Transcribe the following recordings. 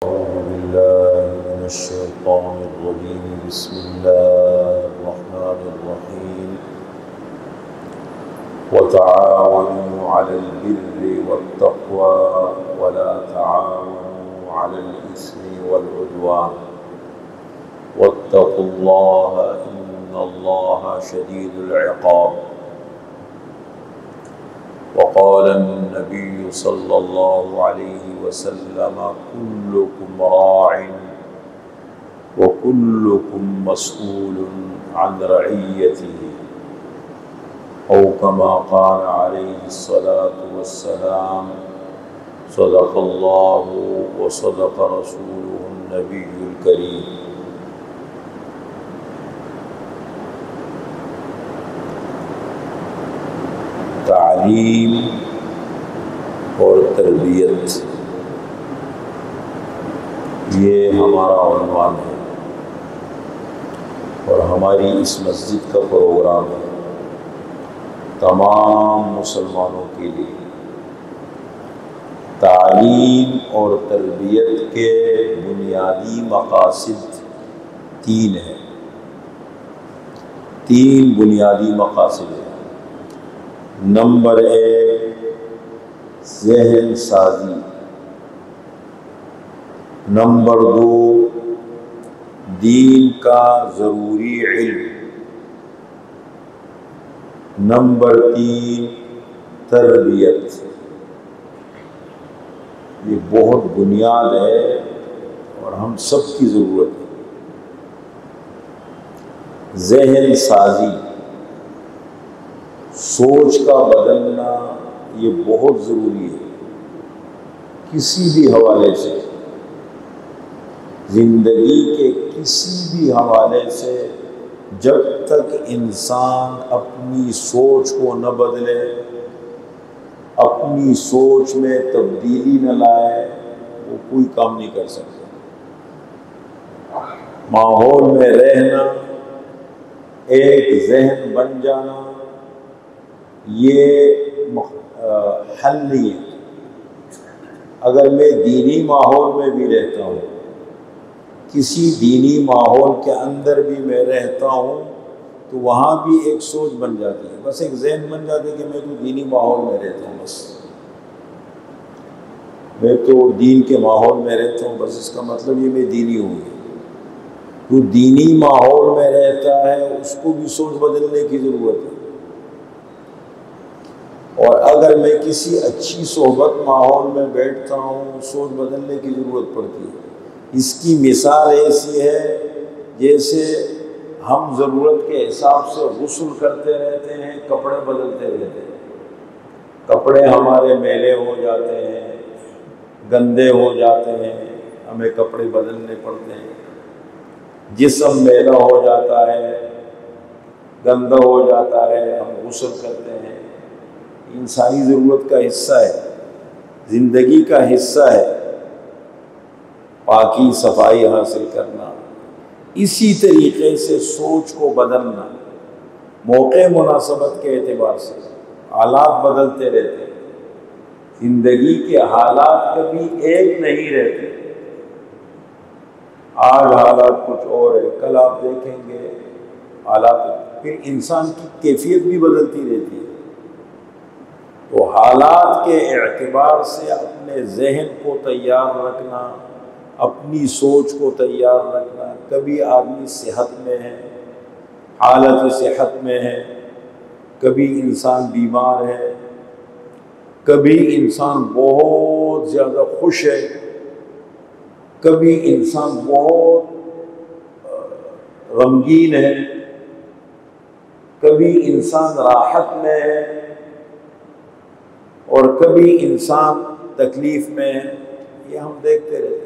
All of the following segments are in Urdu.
أعوذ بالله من الشيطان الرجيم. بسم الله الرحمن الرحيم. وتعاونوا على البر والتقوى ولا تعاونوا على الإثم والعدوان واتقوا الله إن الله شديد العقاب. وقال النبي صلى الله عليه وسلم كلكم راع وكلكم مسؤول عن رعيته، أو كما قال عليه الصلاة والسلام. صدق الله وصدق رسوله النبي الكريم. تعلیم اور تربیت، یہ ہمارا عنوان ہے اور ہماری اس مسجد کا پروگرام ہے تمام مسلمانوں کے لیے۔ تعلیم اور تربیت کے بنیادی مقاصد تین ہیں، تین بنیادی مقاصد ہیں۔ نمبر 1 ذہن سازی، نمبر 2 دین کا ضروری علم، نمبر 3 تربیت۔ یہ بہت بنیاد ہے اور ہم سب کی ضرورت ہے۔ ذہن سازی، سوچ کا بدلنا، یہ بہت ضروری ہے۔ کسی بھی حوالے سے، زندگی کے کسی بھی حوالے سے، جب تک انسان اپنی سوچ کو نہ بدلے، اپنی سوچ میں تبدیلی نہ لائے، وہ کوئی کام نہیں کر سکتا۔ ماحول میں رہنا، ایک ذہن بن جانا، یہ حل نہیں ہے۔ اگر میں دینی ماحول میں بھی رہتا ہوں، کسی دینی ماحول کے اندر بھی میں رہتا ہوں، تو وہاں بھی ایک سوچ بن جاتی ہے، بس ایک ذہن بن جاتا ہے کہ میں تو دینی ماحول میں رہتا ہوں، بس میں تو دین کے ماحول میں رہتا ہوں، بس اس کا مطلب یہ میں دینی ہوں گی۔ جو دینی ماحول میں رہتا ہے اس کو بھی سوچ بدلنے کی ضرورت ہے، اور اگر میں کسی اچھی صحبت ماحول میں بیٹھتا ہوں، سوچ بدلنے کی ضرورت پڑتی ہے۔ اس کی مثال ایسی ہے جیسے ہم ضرورت کے حساب سے غسل کرتے رہتے ہیں، کپڑے بدلتے رہتے ہیں، کپڑے ہمارے میلے ہو جاتے ہیں، گندے ہو جاتے ہیں، ہمیں کپڑے بدلنے پڑتے ہیں۔ جسم میلا ہو جاتا ہے، گندا ہو جاتا ہے، ہم غسل کرتے ہیں۔ انسانی ضرورت کا حصہ ہے، زندگی کا حصہ ہے پاکی صفائی حاصل کرنا۔ اسی طریقے سے سوچ کو بدلنا، موقع مناسبت کے اعتبار سے حالات بدلتے رہتے ہیں۔ زندگی کے حالات کبھی ایک نہیں رہتے۔ آج حالات کچھ اور ہے، کل آپ دیکھیں گے حالات، پھر انسان کی کیفیت بھی بدلتی رہتی ہے۔ تو حالات کے اعتبار سے اپنے ذہن کو تیار رکھنا، اپنی سوچ کو تیار رکھنا۔ کبھی آدمی صحت میں ہے، حالت صحت میں ہے، کبھی انسان بیمار ہے، کبھی انسان بہت زیادہ خوش ہے، کبھی انسان بہت غمگین ہے، کبھی انسان راحت میں ہے، اور کبھی انسان تکلیف میں ہے۔ یہ ہم دیکھتے رہتے ہیں۔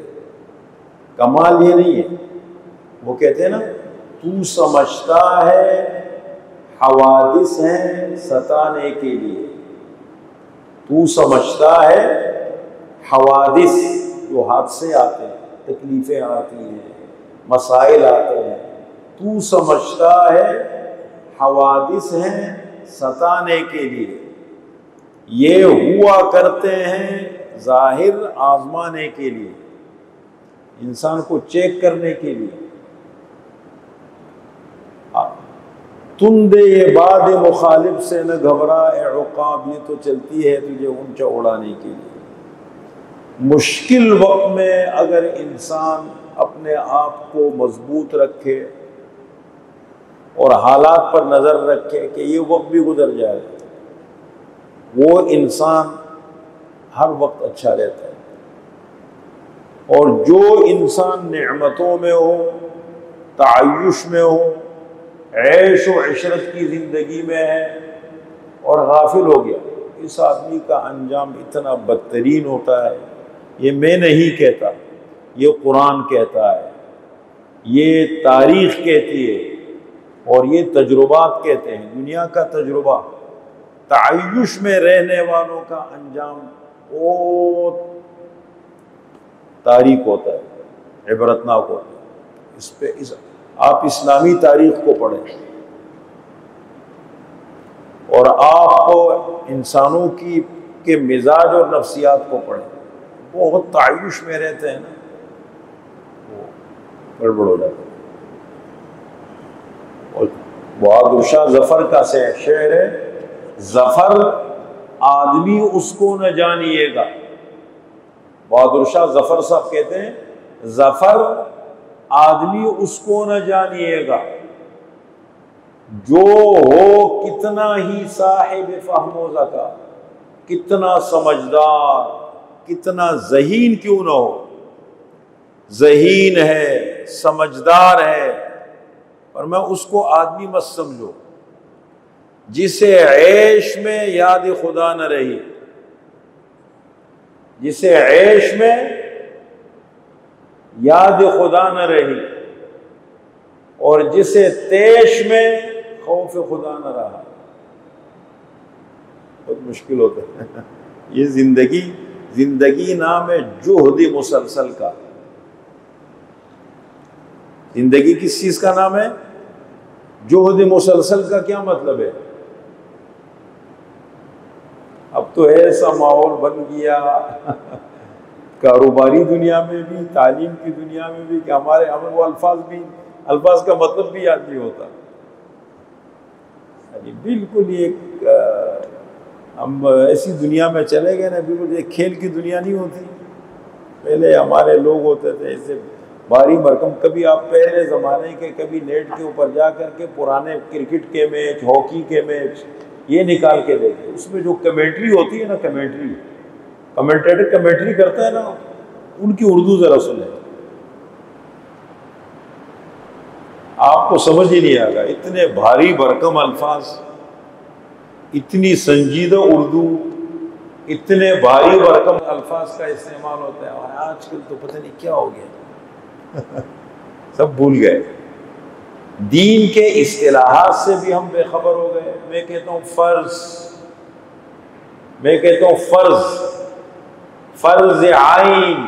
کمال یہ نہیں ہے، وہ کہتے ہیں نا، تو سمجھتا ہے حوادث ہیں ستانے کے لیے، تو سمجھتا ہے حوادث، جو حادثے آتے ہیں، تکلیفیں آتی ہیں، مسائل آتے ہیں، تو سمجھتا ہے حوادث ہیں ستانے کے لیے، یہ ہوا کرتے ہیں ظاہر آزمانے کے لیے۔ انسان کو چیک کرنے کے لیے. تندے یہ باد مخالف سے نہ گھبرا اے عقاب، یہ تو چلتی ہے تجھے اونچا اڑانے کے لیے. مشکل وقت میں اگر انسان اپنے آپ کو مضبوط رکھے اور حالات پر نظر رکھے کہ یہ وقت بھی گزر جائے گا، وہ انسان ہر وقت اچھا رہتا ہے. اور جو انسان نعمتوں میں ہو، تعیش میں ہو، عیش و عشرت کی زندگی میں ہے اور غافل ہو گیا، اس آدمی کا انجام اتنا بدترین ہوتا ہے. یہ میں نہیں کہتا، یہ قرآن کہتا ہے، یہ تاریخ کہتی ہے، اور یہ تجربات کہتے ہیں. دنیا کا تجربہ، تعیش میں رہنے والوں کا انجام بہت تاریک ہوتا ہے، عبرتناک ہوتا ہے. اس پہ آپ اسلامی تاریخ کو پڑھیں اور آپ انسانوں کے مزاج اور نفسیات کو پڑھیں. بہت تعیش میں رہتے ہیں نا، وہ گڑبڑ ہو جاتا ہے. اور بہادر شاہ ظفر کا شعر ہے، ظفر آدمی اس کو نہ جانیے گا. بہادر شاہ ظفر صاحب کہتے ہیں ظفر آدمی اس کو نہ جانیے گا جو ہو کتنا ہی صاحب فہم و ذکا، کتنا سمجھدار، کتنا ذہین کیوں نہ ہو. ذہین ہے، سمجھدار ہے، اور میں اس کو آدمی مت سمجھو. جسے عیش میں یاد خدا نہ رہی، جسے عیش میں یاد خدا نہ رہی، اور جسے تیش میں خوف خدا نہ رہا. بہت مشکل ہوتا ہے. یہ زندگی نام ہے جہد مسلسل کا. زندگی کس چیز کا نام ہے؟ جہد مسلسل کا. کیا مطلب ہے؟ اب تو ایسا ماحول بن گیا کاروباری دنیا میں بھی، تعلیم کی دنیا میں بھی، کہ ہمیں وہ الفاظ کا مطلب بھی یاد نہیں ہوتا. بالکل ایک ہم ایسی دنیا میں چلے گئے نا، بالکل ایک کھیل کی دنیا نہیں ہوتی. پہلے ہمارے لوگ ہوتے تھے ایسے بھاری بھرکم. کبھی آپ پہلے زمانے کے کبھی نیٹ کے اوپر جا کر کے پرانے کرکٹ کے میچ، ہاکی کے میچ یہ نکال کے دیکھیں. اس میں جو کمنٹری ہوتی ہے نا، کمنٹیٹر کمنٹری کرتا ہے نا، ان کی اردو ذرا سنیں، آپ کو سمجھ ہی نہیں آئے گا. اتنے بھاری بھرکم الفاظ، اتنی سنجیدہ اردو، اتنے بھاری بھرکم الفاظ کا استعمال ہوتا ہے. اور آج کل تو پتہ نہیں کیا ہو گیا، سب بھول گئے. دین کے اصطلاحات سے بھی ہم بے خبر ہو گئے. میں کہتا ہوں فرض عین،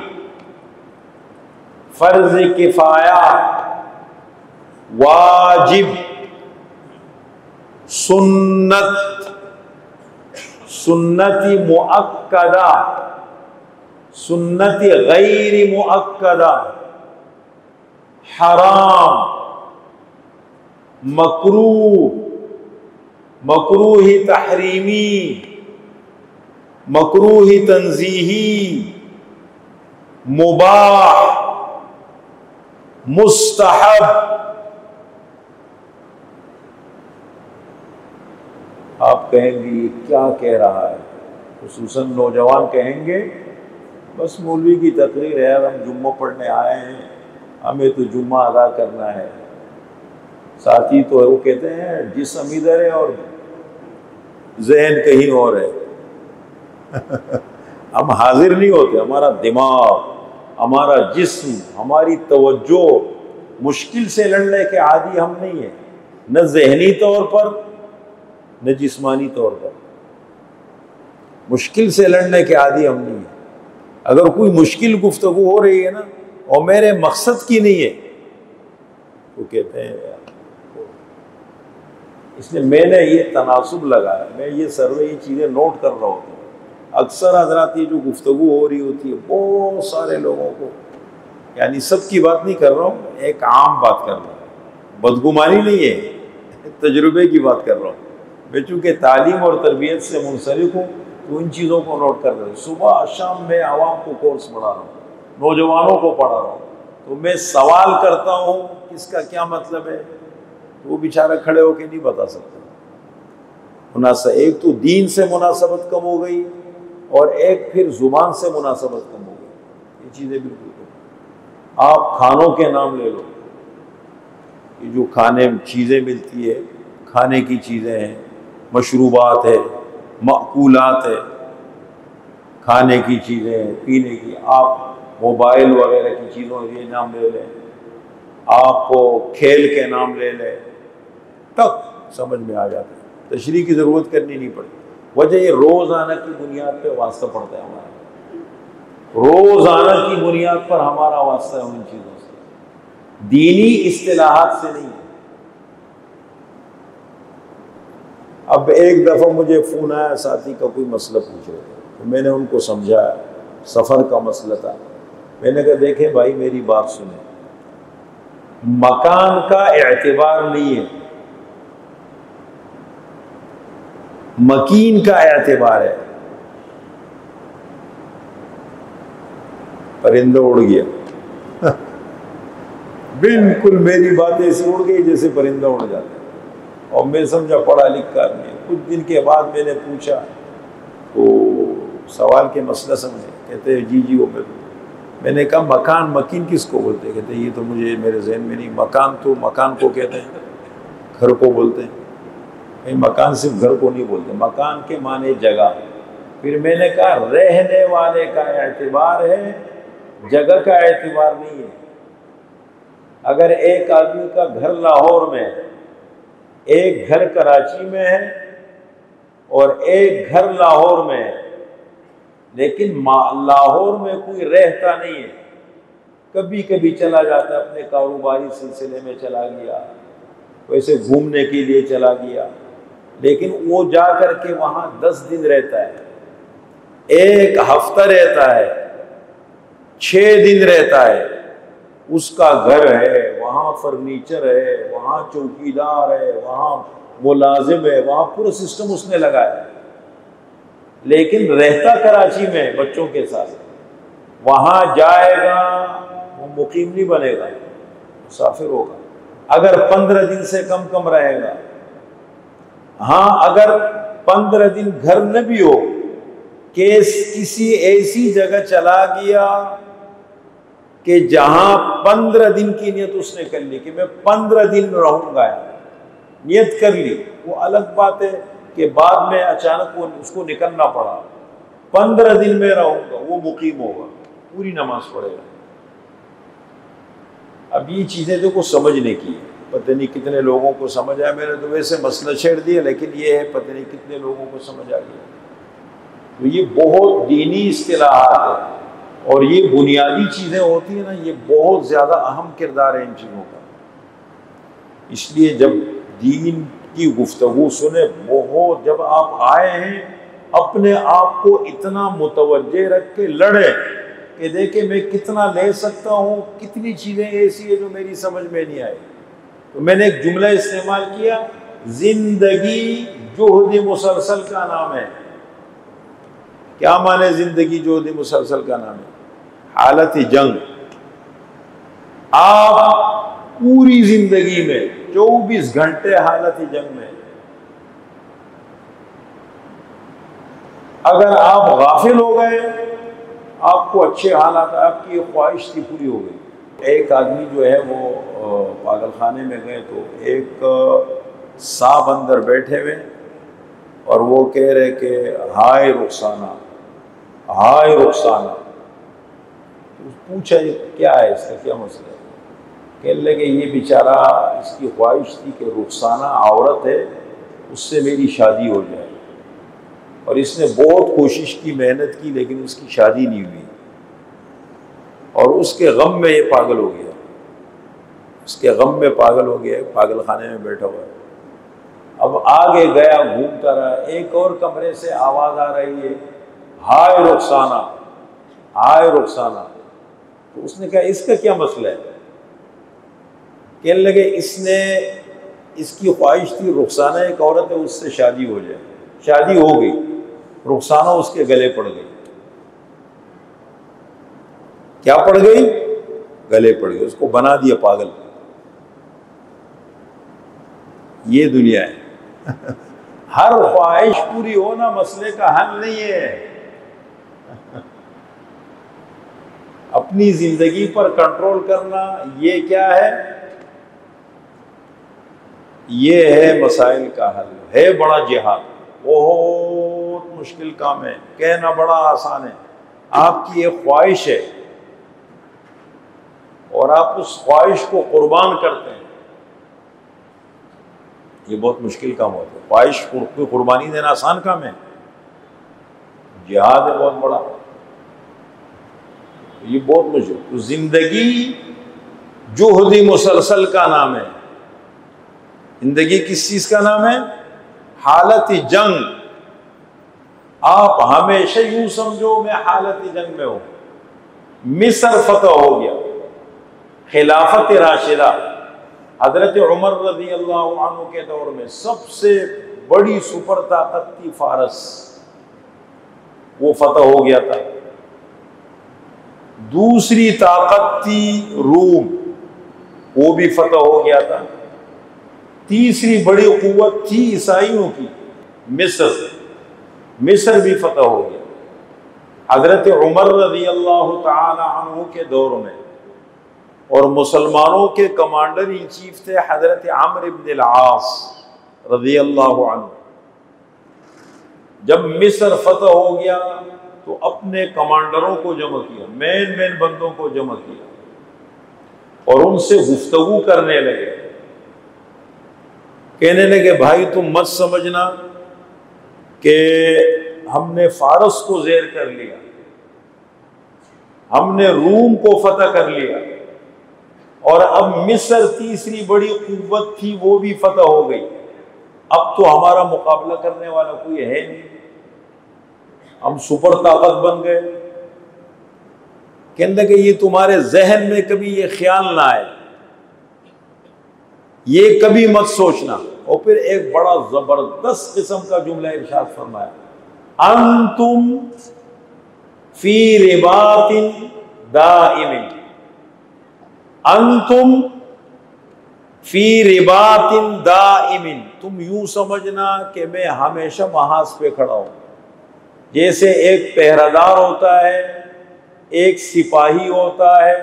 فرض کفایہ، واجب، سنتی مؤکدہ، سنتی غیر مؤکدہ، حرام، مکروہ تحریمی، مکروہ تنزیہی، مباح، مستحب. آپ کہیں گے یہ کیا کہہ رہا ہے؟ خصوصاً نوجوان کہیں گے بس مولوی کی تقریر ہے، ہم جمعہ پڑھنے آئے ہیں، ہمیں تو جمعہ ادا کرنا ہے. ساتھی تو وہ کہتے ہیں جسم ادھر ہے اور ذہن کہیں اور ہے. ہم حاضر نہیں ہوتے. ہمارا دماغ، ہمارا جسم، ہماری توجہ مشکل سے لڑنے کے عادی ہم نہیں ہیں، نہ ذہنی طور پر نہ جسمانی طور پر. مشکل سے لڑنے کے عادی ہم نہیں ہیں. اگر کوئی مشکل گفتگو ہو رہی ہے نا اور میرے مقصد کی نہیں ہے تو کہتے ہیں یار. اس لیے میں نے یہ تناسب لگایا، میں یہ سروے یہ چیزیں نوٹ کر رہا ہوتا ہوں. اکثر حضرات یہ جو گفتگو ہو رہی ہوتی ہے بہت سارے لوگوں کو یعنی سب کی بات نہیں کر رہا ہوں، ایک عام بات کر رہا ہوں، بدگمانی نہیں ہے، تجربے کی بات کر رہا ہوں میں، چونکہ تعلیم اور تربیت سے منسلک ہوں تو ان چیزوں کو نوٹ کر رہا ہوں۔ صبح شام میں عوام کو کورس پڑھا رہا ہوں، نوجوانوں کو پڑھا رہا ہوں، تو میں سوال کرتا ہوں اس کا کیا مطلب ہے، وہ بیچارہ کھڑے ہو کے نہیں بتا سکتا۔ ایک تو دین سے مناسبت کم ہو گئی، اور ایک پھر زبان سے مناسبت کم ہو گئی، یہ چیزیں بالکل کم۔ آپ کھانوں کے نام لے لو، یہ جو کھانے چیزیں ملتی ہے، کھانے کی چیزیں ہیں، مشروبات ہے، مأکولات ہے، کھانے کی چیزیں ہیں، پینے کی، آپ موبائل وغیرہ کی چیزوں کے نام لے لیں، آپ کو کھیل کے نام لے لیں، تب سمجھ میں آ جاتا ہے، تشریح کی ضرورت کرنی نہیں پڑتی۔ وجہ یہ روزانہ کی بنیاد پہ واسطہ پڑتا ہے ہمارا، روزانہ کی بنیاد پر ہمارا واسطہ ہے ان چیزوں سے، دینی اصطلاحات سے نہیں ہے۔ اب ایک دفعہ مجھے فون آیا، ساتھی کا کوئی مسئلہ پوچھ رہے تھے، تو میں نے ان کو سمجھایا، سفر کا مسئلہ تھا، میں نے کہا دیکھیں بھائی میری بات سنیں، مکان کا اعتبار نہیں ہے، مکین کا اعتبار ہے۔ پرندہ اڑ گیا بالکل میری بات ایسی اڑ گئی جیسے پرندہ اڑ جاتا ہے، اور میں سمجھا پڑھا لکھا آدمی ہے۔ کچھ دن کے بعد میں نے پوچھا تو سوال کے مسئلہ سمجھے، کہتے ہیں جی وہ میں نے کہا مکان مکین کس کو بولتے ہیں؟ کہتے ہیں یہ تو مجھے میرے ذہن میں نہیں، مکان تو مکان کو کہتے ہیں، گھر کو بولتے ہیں۔ مکان صرف گھر کو نہیں بولتے، مکان کے معنی جگہ۔ پھر میں نے کہا رہنے والے کا اعتبار ہے، جگہ کا اعتبار نہیں ہے۔ اگر ایک آدمی کا گھر لاہور میں ہے، ایک گھر کراچی میں ہے، اور ایک گھر لاہور میں ہے، لیکن لاہور میں کوئی رہتا نہیں ہے، کبھی کبھی چلا جاتا ہے، اپنے کاروباری سلسلے میں چلا گیا، ویسے گھومنے کے لیے چلا گیا، لیکن وہ جا کر کے وہاں 10 دن رہتا ہے، ایک ہفتہ رہتا ہے، 6 دن رہتا ہے، اس کا گھر ہے، وہاں فرنیچر ہے، وہاں چوکیدار ہے، وہاں ملازم ہے، وہاں پورا سسٹم اس نے لگایا ہے، لیکن رہتا کراچی میں بچوں کے ساتھ، وہاں جائے گا وہ مقیم نہیں بنے گا، مسافر ہوگا، اگر 15 دن سے کم رہے گا۔ ہاں اگر 15 دن گھر نہ بھی ہو، کسی ایسی جگہ چلا گیا کہ جہاں 15 دن کی نیت اس نے کر لی کہ میں 15 دن رہوں گا، نیت کر لی، وہ الگ بات ہے کہ بعد میں اچانک اس کو نکلنا پڑا، 15 دن میں رہوں گا، وہ مقیم ہوگا، پوری نماز پڑھے گا۔ اب یہ چیزیں تو کو سمجھنے کی ہے، پتہ نہیں کتنے لوگوں کو سمجھ آیا، میں نے تو ویسے مسئلہ چھیڑ دیا، لیکن یہ ہے پتہ نہیں کتنے لوگوں کو سمجھ آ گیا۔ تو یہ بہت دینی اصطلاحات ہے، اور یہ بنیادی چیزیں ہوتی ہیں نا، یہ بہت زیادہ اہم کردار ہے ان چیزوں کا۔ اس لیے جب دین کی گفتگو سنیں، بہت جب آپ آئے ہیں اپنے آپ کو اتنا متوجہ رکھ کے لڑیں کہ دیکھیں میں کتنا لے سکتا ہوں، کتنی چیزیں ایسی ہیں جو میری سمجھ میں نہیں آئی۔ تو میں نے ایک جملہ استعمال کیا، زندگی جہد مسلسل کا نام ہے۔ کیا معنی زندگی جہد مسلسل کا نام ہے؟ حالت جنگ، آپ پوری زندگی میں 24 گھنٹے حالت جنگ میں، اگر آپ غافل ہو گئے، آپ کو اچھے حالات، آپ کی خواہش تھی پوری ہو گئی۔ ایک آدمی جو ہے وہ پاگل خانے میں گئے تو ایک صاحب اندر بیٹھے ہوئے، اور وہ کہہ رہے کہ ہائے رخسانہ، ہائے رخسانہ۔ پوچھا یہ کیا ہے، اس کا کیا مسئلہ ہے؟ کہنے لگے یہ بیچارہ، اس کی خواہش تھی کہ رخسانہ عورت ہے، اس سے میری شادی ہو جائے، اور اس نے بہت کوشش کی، محنت کی، لیکن اس کی شادی نہیں ہوئی، اور اس کے غم میں یہ پاگل ہو گیا، اس کے غم میں پاگل ہو گیا، پاگل خانے میں بیٹھا ہوا ہے۔ اب آگے گیا، گھومتا رہا، ایک اور کمرے سے آواز آ رہی ہے، ہائے رخسانہ، ہائے رخسانہ۔ تو اس نے کہا اس کا کیا مسئلہ ہے؟ کہنے لگے اس کی خواہش تھی رخسانہ ایک عورت ہے اس سے شادی ہو جائے، شادی ہو گئی، رخسانہ اس کے گلے پڑ گئی۔ کیا پڑ گئی؟ گلے پڑ گئی، اس کو بنا دیا پاگل۔ یہ دنیا ہے۔ ہر خواہش پوری ہونا مسئلے کا حل نہیں ہے۔ اپنی زندگی پر کنٹرول کرنا یہ کیا ہے؟ یہ ہے مسائل کا حل۔ ہے بڑا جہاد، بہت مشکل کام ہے، کہنا بڑا آسان ہے۔ آپ کی ایک خواہش ہے اور آپ اس خواہش کو قربان کرتے ہیں، یہ بہت مشکل کام ہوتا ہے۔ خواہش کو قربانی دینا آسان کام ہے، جہاد ہے بہت بڑا، یہ بہت مشکل۔ تو زندگی جہد مسلسل کا نام ہے۔ زندگی کس چیز کا نام ہے؟ حالت جنگ۔ آپ ہمیشہ یوں سمجھو میں حالت جنگ میں ہوں۔ مصر فتح ہو گیا، خلافت راشدہ، حضرت عمر رضی اللہ عنہ کے دور میں سب سے بڑی سپر طاقت تھی فارس، وہ فتح ہو گیا تھا۔ دوسری طاقت تھی روم، وہ بھی فتح ہو گیا تھا۔ تیسری بڑی قوت تھی عیسائیوں کی، مصر بھی فتح ہو گیا حضرت عمر رضی اللہ تعالی عنہ کے دور میں۔ اور مسلمانوں کے کمانڈر ان چیف تھے حضرت عمرو بن العاص رضی اللہ عنہ۔ جب مصر فتح ہو گیا تو اپنے کمانڈروں کو جمع کیا، مین بندوں کو جمع کیا اور ان سے گفتگو کرنے لگے۔ کہنے لگے بھائی تم مت سمجھنا کہ ہم نے فارس کو زیر کر لیا، ہم نے روم کو فتح کر لیا، اور اب مصر تیسری بڑی قوت تھی وہ بھی فتح ہو گئی، اب تو ہمارا مقابلہ کرنے والا کوئی ہے نہیں، ہم سپر طاقت بن گئے۔ کہنے لگے یہ تمہارے ذہن میں کبھی یہ خیال نہ آئے، یہ کبھی مت سوچنا۔ اور پھر ایک بڑا زبردست قسم کا جملہ ارشاد فرمایا، انتم فی رباط دائم، انتم فی رباط دائم، تم یوں سمجھنا کہ میں ہمیشہ محاذ پہ کھڑا ہوں۔ جیسے ایک پہرہ دار ہوتا ہے، ایک سپاہی ہوتا ہے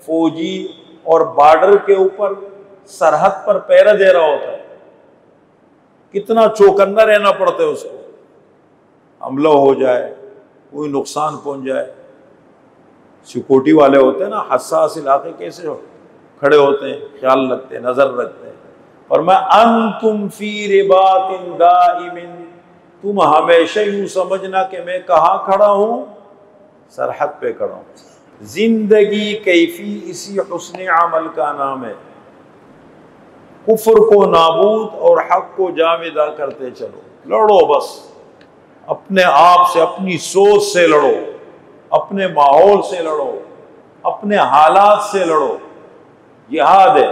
فوجی، اور بارڈر کے اوپر سرحد پر پہرہ دے رہا ہوتا ہے، کتنا چوکنا رہنا پڑتا ہے اس کو، حملہ ہو جائے، کوئی نقصان پہنچ جائے۔ سیکورٹی والے ہوتے ہیں نا، حساس علاقے کیسے کھڑے ہوتے ہیں، خیال رکھتے ہیں، نظر رکھتے ہیں۔ فرمایا انتم فی رباط دائم، تم ہمیشہ یوں سمجھنا کہ میں کہاں کھڑا ہوں؟ سرحد پہ کھڑا ہوں۔ زندگی کیفی اسی حسن عمل کا نام ہے، کفر کو نابود اور حق کو جاویدہ کرتے چلو، لڑو بس، اپنے آپ سے، اپنی سوچ سے لڑو، اپنے ماحول سے لڑو، اپنے حالات سے لڑو، جہاد ہے۔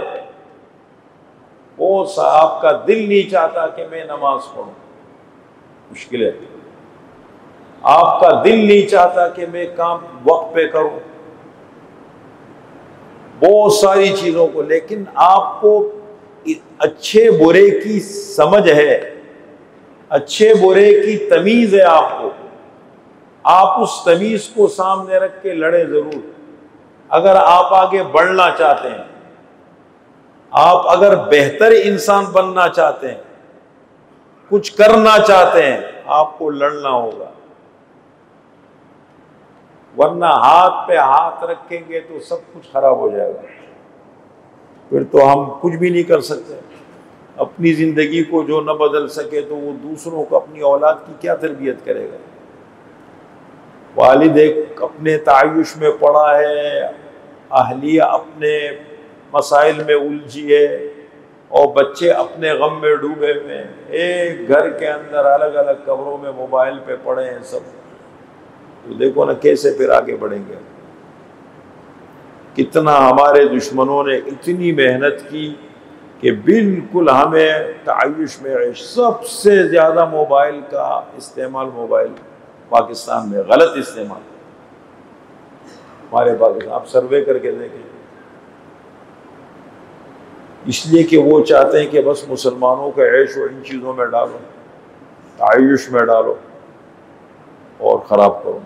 وہ صاحب کا دل نہیں چاہتا کہ میں نماز پڑھوں، مشکل ہے۔ آپ کا دل نہیں چاہتا کہ میں کام وقت پہ کروں، بہت ساری چیزوں کو، لیکن آپ کو اچھے برے کی سمجھ ہے، اچھے برے کی تمیز ہے آپ کو، آپ اس تمیز کو سامنے رکھ کے لڑے ضرور۔ اگر آپ آگے بڑھنا چاہتے ہیں، آپ اگر بہتر انسان بننا چاہتے ہیں، کچھ کرنا چاہتے ہیں، آپ کو لڑنا ہوگا، ورنہ ہاتھ پہ ہاتھ رکھیں گے تو سب کچھ خراب ہو جائے گا، پھر تو ہم کچھ بھی نہیں کر سکتے۔ اپنی زندگی کو جو نہ بدل سکے تو وہ دوسروں کو، اپنی اولاد کی کیا تربیت کرے گا؟ والد ایک اپنے تعیش میں پڑا ہے، اہلیہ اپنے مسائل میں الجھی ہے، اور بچے اپنے غم میں ڈوبے ہوئے ہیں، ایک گھر کے اندر الگ الگ کمروں میں موبائل پہ پڑے ہیں سب، تو دیکھو نا کیسے پھر آگے بڑھیں گے۔ کتنا ہمارے دشمنوں نے اتنی محنت کی کہ بالکل ہمیں تعیش میں سب سے زیادہ موبائل کا استعمال، موبائل پاکستان میں غلط استعمال ہمارے پاکستان، آپ سروے کر کے دیکھیں، اس لیے کہ وہ چاہتے ہیں کہ بس مسلمانوں کا عیش و ان چیزوں میں ڈالو، تعیش میں ڈالو اور خراب کرو.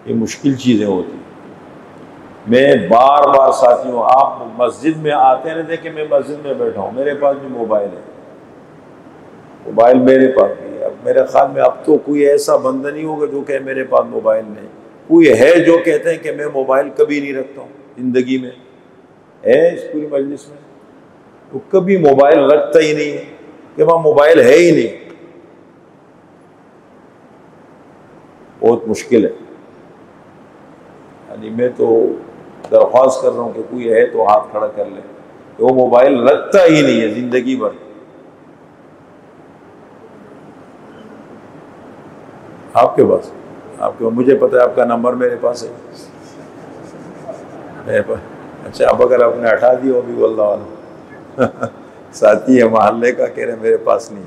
یہ مشکل چیزیں ہوتی ہیں. میں بار بار ساتھیوں، آپ مسجد میں آتے ہیں، دیکھیں میں مسجد میں بیٹھا ہوں، میرے پاس بھی موبائل ہے، موبائل میرے پاس بھی ہے. اب میرے خیال میں اب تو کوئی ایسا بندہ نہیں ہوگا جو کہ میرے پاس موبائل نہیں. کوئی ہے جو کہتے ہیں کہ میں موبائل کبھی نہیں رکھتا ہوں زندگی میں؟ ہے اس پوری مجلس میں تو کبھی موبائل رکھتا ہی نہیں ہے، کہ وہاں موبائل ہے ہی نہیں. بہت مشکل ہے. یعنی میں تو درخواست کر رہا ہوں کہ کوئی ہے تو ہاتھ کھڑا کر لے کہ وہ موبائل رکھتا ہی نہیں ہے زندگی بھر. آپ کے پاس، آپ کے، مجھے پتہ ہے آپ کا نمبر میرے پاس ہے، میرے پاس. اچھا، اب اگر آپ نے ہٹا دیا ہو بھی واللہ والا ساتھی ہے محلے کا، کہہ رہے میرے پاس نہیں.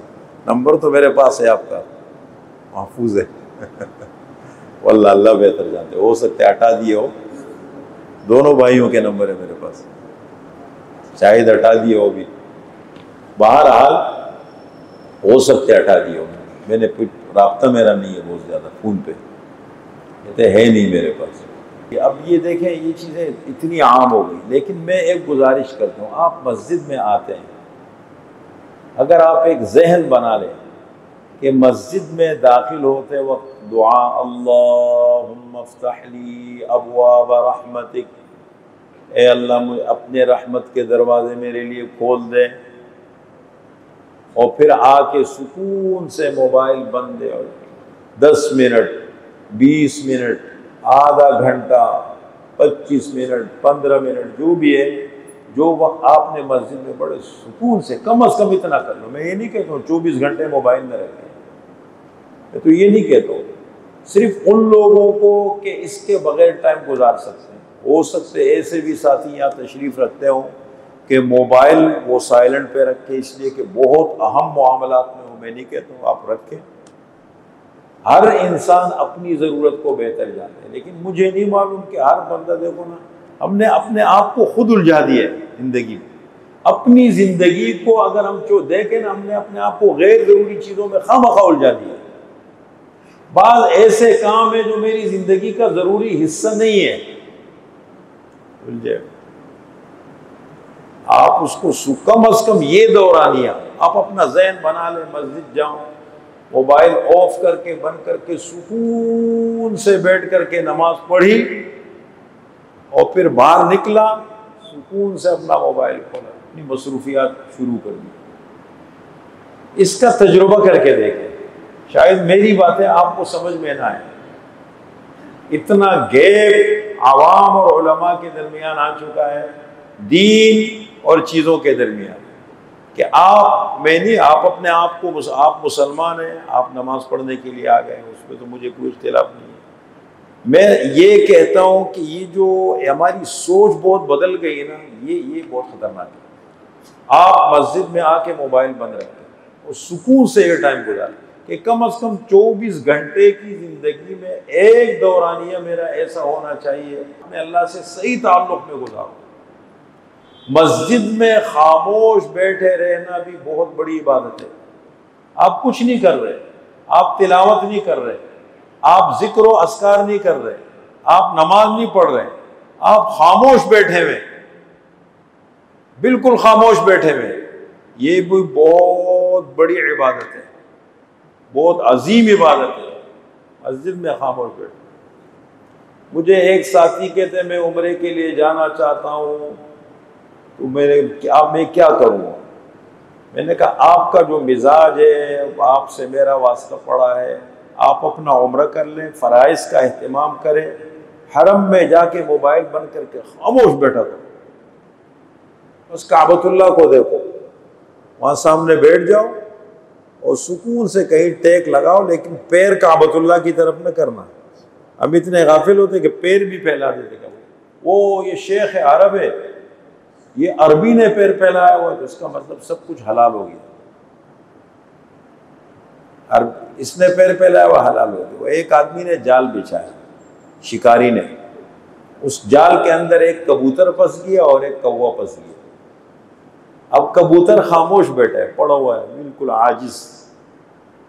نمبر تو میرے پاس ہے، آپ کا محفوظ ہے واللہ اللہ بہتر جانتے. ہو سکتا ہے ہٹا دیے ہو، دونوں بھائیوں کے نمبر ہے میرے پاس، شاید ہٹا دیے ہو بھی. بہرحال ہو سکتے ہٹا دیے ہو. میں نے رابطہ میرا نہیں ہے بہت زیادہ فون پہ، کہتے ہے نہیں میرے پاس. اب یہ دیکھیں یہ چیزیں اتنی عام ہو گئی. لیکن میں ایک گزارش کرتا ہوں، آپ مسجد میں آتے ہیں، اگر آپ ایک ذہن بنا لیں کہ مسجد میں داخل ہوتے وقت دعا اللہم افتح لی ابواب رحمتک، اے اللہ مجھے اپنے رحمت کے دروازے میرے لیے کھول دے، اور پھر آ کے سکون سے موبائل بند دے، اور 10 منٹ 20 منٹ آدھا گھنٹہ 25 منٹ 15 منٹ جو بھی ہے، جو وقت آپ نے مسجد میں بڑے سکون سے، کم از کم اتنا کر لو. میں یہ نہیں کہتا ہوں 24 گھنٹے موبائل میں رکھیں، میں تو یہ نہیں کہتا ہوں. صرف ان لوگوں کو کہ اس کے بغیر ٹائم گزار سکتے ہیں. ہو سکتے ایسے بھی ساتھی یہاں تشریف رکھتے ہوں کہ موبائل وہ سائلنٹ پہ رکھے، اس لیے کہ بہت اہم معاملات میں ہو. میں نہیں کہتا ہوں آپ رکھیں، ہر انسان اپنی ضرورت کو بہتر جانتے ہیں. لیکن مجھے نہیں معلوم کہ ہر بندہ، دیکھو نا، ہم نے اپنے آپ کو خود الجھا دیا ہے زندگی میں. اپنی زندگی کو اگر ہم دیکھیں نا، ہم نے اپنے آپ کو غیر ضروری چیزوں میں خواہ الجھا دیا. بعض ایسے کام ہیں جو میری زندگی کا ضروری حصہ نہیں ہے، الجھے. آپ اس کو کم از کم یہ دورانیہ آپ اپنا ذہن بنا لیں، مسجد جاؤں، موبائل آف کر کے بند کر کے سکون سے بیٹھ کر کے نماز پڑھی، اور پھر باہر نکلا سکون سے اپنا موبائل کھولا، اپنی مصروفیات شروع کر دی. اس کا تجربہ کر کے دیکھیں، شاید میری باتیں آپ کو سمجھ میں نہ آئے. اتنا گیپ عوام اور علماء کے درمیان آ چکا ہے، دین اور چیزوں کے درمیان، کہ میں نہیں، آپ اپنے آپ کو، آپ مسلمان ہیں، آپ نماز پڑھنے کے لیے آ گئے ہیں، اس پہ تو مجھے کوئی اختلاف نہیں ہے. میں یہ کہتا ہوں کہ یہ جو ہماری سوچ بہت بدل گئی ہے نا، یہ بہت خطرناک ہے. آپ مسجد میں آ کے موبائل بند رکھیں اور سکون سے یہ ٹائم گزاریں کہ کم از کم 24 گھنٹے کی زندگی میں ایک دورانیہ میرا ایسا ہونا چاہیے میں اللہ سے صحیح تعلق میں گزاروں. مسجد میں خاموش بیٹھے رہنا بھی بہت بڑی عبادت ہے. آپ کچھ نہیں کر رہے، آپ تلاوت نہیں کر رہے، آپ ذکر و اذکار نہیں کر رہے، آپ نماز نہیں پڑھ رہے، آپ خاموش بیٹھے ہوئے، بالکل خاموش بیٹھے ہوئے. یہ بھی بہت بڑی عبادت ہے، بہت عظیم عبادت ہے، مسجد میں خاموش بیٹھے. مجھے ایک ساتھی کہتے ہیں میں عمرے کے لیے جانا چاہتا ہوں، تو میں کیا کروں؟ میں نے کہا آپ کا جو مزاج ہے، آپ سے میرا واسطہ پڑا ہے، آپ اپنا عمرہ کر لیں، فرائض کا اہتمام کریں، حرم میں جا کے موبائل بند کر کے خاموش بیٹھا کرو، بس کعبۃ اللہ کو دیکھو، وہاں سامنے بیٹھ جاؤ اور سکون سے کہیں ٹیک لگاؤ، لیکن پیر کعبۃ اللہ کی طرف نہ کرنا. ہم اتنے غافل ہوتے کہ پیر بھی پھیلا دیتے. وہ یہ شیخ عرب ہے، یہ عربی نے پیر پھیلایا ہوا ہے، تو اس کا مطلب سب کچھ حلال ہو گیا، اس نے پیر پھیلایا ہوا حلال ہو گیا۔ وہ ایک آدمی نے جال بچھایا، شکاری نے، اس جال کے اندر ایک کبوتر پھنس گیا اور ایک کوا پھنس گیا۔ اب کبوتر خاموش بیٹھا ہے، پڑا ہوا ہے بالکل عاجز،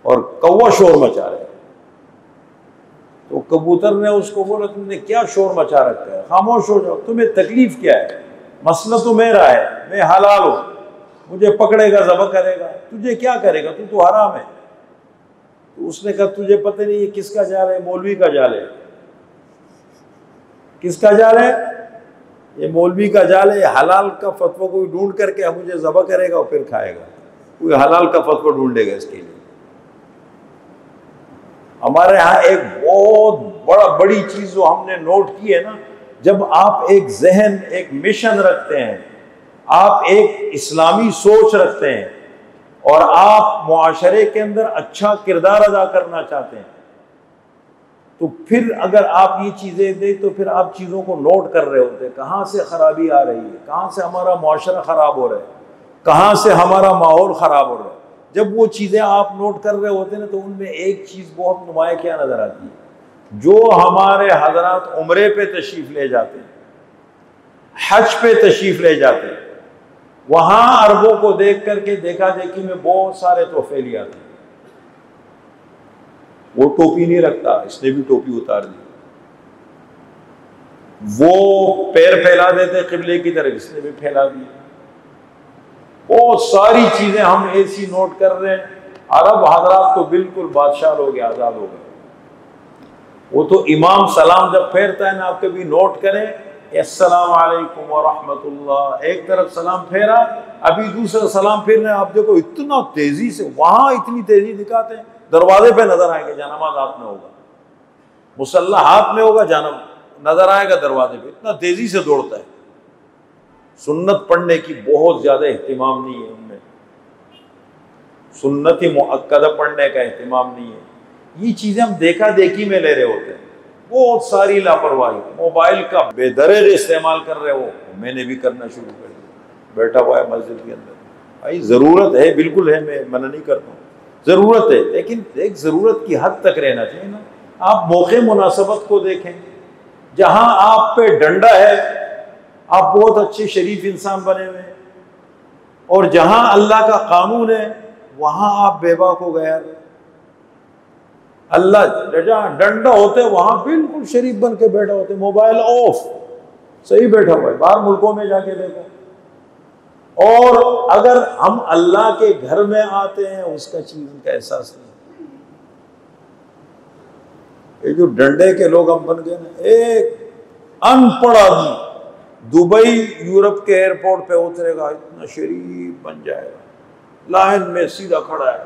اور کوا شور مچا رہا ہے۔ تو کبوتر نے اس کو بولا تم نے کیا شور مچا رکھا ہے، خاموش ہو جاؤ، تمہیں تکلیف کیا ہے، مسئلہ تو میرا ہے، میں حلال ہوں، مجھے پکڑے گا ذبح کرے گا، تجھے کیا کرے گا، تو حرام ہے۔ تو اس نے کہا تجھے پتہ نہیں یہ کس کا جال ہے، مولوی کا جال ہے۔ کس کا جال ہے؟ یہ مولوی کا جال ہے، یہ حلال کا فتویٰ کوئی ڈھونڈ کر کے مجھے ذبح کرے گا اور پھر کھائے گا، کوئی حلال کا فتویٰ ڈھونڈے گا اس کے لیے۔ ہمارے ہاں ایک بہت بڑی چیز جو ہم نے نوٹ کی ہے نا، جب آپ ایک ذہن، ایک مشن رکھتے ہیں، آپ ایک اسلامی سوچ رکھتے ہیں اور آپ معاشرے کے اندر اچھا کردار ادا کرنا چاہتے ہیں، تو پھر اگر آپ یہ چیزیں دیں تو پھر آپ چیزوں کو نوٹ کر رہے ہوتے ہیں، کہاں سے خرابی آ رہی ہے، کہاں سے ہمارا معاشرہ خراب ہو رہا ہے، کہاں سے ہمارا ماحول خراب ہو رہا ہے۔ جب وہ چیزیں آپ نوٹ کر رہے ہوتے ہیں تو ان میں ایک چیز بہت نمایاں کیا نظر آتی ہے، جو ہمارے حضرات عمرے پہ تشریف لے جاتے ہیں، حج پہ تشریف لے جاتے ہیں، وہاں عربوں کو دیکھ کر کے دیکھا دیکھی میں بہت سارے تحفے لے آتے ہیں۔ وہ ٹوپی نہیں رکھتا، اس نے بھی ٹوپی اتار دی، وہ پیر پھیلا دیتے قبلے کی طرف، اس نے بھی پھیلا دی، بہت ساری چیزیں ہم ایسی نوٹ کر رہے ہیں۔ عرب حضرات کو بالکل بادشاہ ہو گئے، آزاد ہو گئے۔ وہ تو امام سلام جب پھیرتا ہے نا، آپ کبھی نوٹ کریں، السلام علیکم ورحمۃ اللہ، ایک طرف سلام پھیرا، ابھی دوسرا سلام پھیرنے، آپ دیکھو اتنا تیزی سے، وہاں اتنی تیزی دکھاتے ہیں، دروازے پہ نظر آئے گا جانماز ہاتھ میں ہوگا، مسلح ہاتھ میں ہوگا، جانب نظر آئے گا دروازے پہ، اتنا تیزی سے دوڑتا ہے۔ سنت پڑھنے کی بہت زیادہ اہتمام نہیں ہے ان میں، سنت مؤکدہ پڑھنے کا اہتمام نہیں ہے۔ یہ چیزیں ہم دیکھا دیکھی میں لے رہے ہوتے ہیں، بہت ساری لاپرواہی، موبائل کا بے دریغ استعمال کر رہے ہو، میں نے بھی کرنا شروع کر دیا، بیٹھا ہوا ہے مسجد کے اندر۔ بھائی ضرورت ہے، بالکل ہے، میں منع نہیں کرتا ہوں، ضرورت ہے، لیکن ایک ضرورت کی حد تک رہنا چاہیے نا۔ آپ موقع مناسبت کو دیکھیں، جہاں آپ پہ ڈنڈا ہے آپ بہت اچھے شریف انسان بنے ہوئے ہیں، اور جہاں اللہ کا قانون ہے وہاں آپ بے باک ہو گئے۔ اللہ جہاں ڈنڈا ہوتے وہاں بالکل شریف بن کے بیٹھا ہوتے، موبائل آف، صحیح بیٹھا ہوا ہے۔ باہر ملکوں میں جا کے دیکھو، اور اگر ہم اللہ کے گھر میں آتے ہیں اس کا چیز ان کا احساس نہیں۔ یہ جو ڈنڈے کے لوگ ہم بن گئے نا، ایک ان پڑھ آدمی دبئی یورپ کے ایئرپورٹ پہ اترے گا، اتنا شریف بن جائے گا، لائن میں سیدھا کھڑا ہے،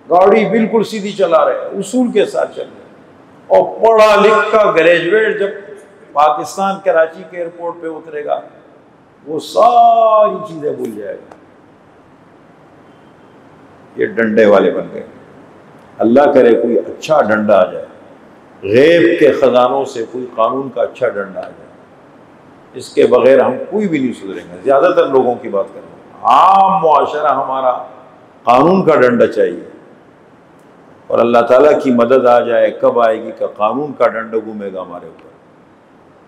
گاڑی بالکل سیدھی چلا رہے ہیں، اصول کے ساتھ چل رہے ہیں، اور پڑھا لکھا گریجویٹ جب پاکستان کراچی کے ایئرپورٹ پہ اترے گا وہ ساری چیزیں بھول جائے گا۔ یہ ڈنڈے والے بن گئے۔ اللہ کرے کوئی اچھا ڈنڈا آ جائے، غیب کے خزانوں سے کوئی قانون کا اچھا ڈنڈا آ جائے، اس کے بغیر ہم کوئی بھی نہیں سدھریں گے۔ زیادہ تر لوگوں کی بات کر رہے ہیں، عام معاشرہ ہمارا قانون کا ڈنڈا چاہیے، اور اللہ تعالیٰ کی مدد آ جائے، کب آئے گی کہ قانون کا ڈنڈا گھومے گا ہمارے اوپر۔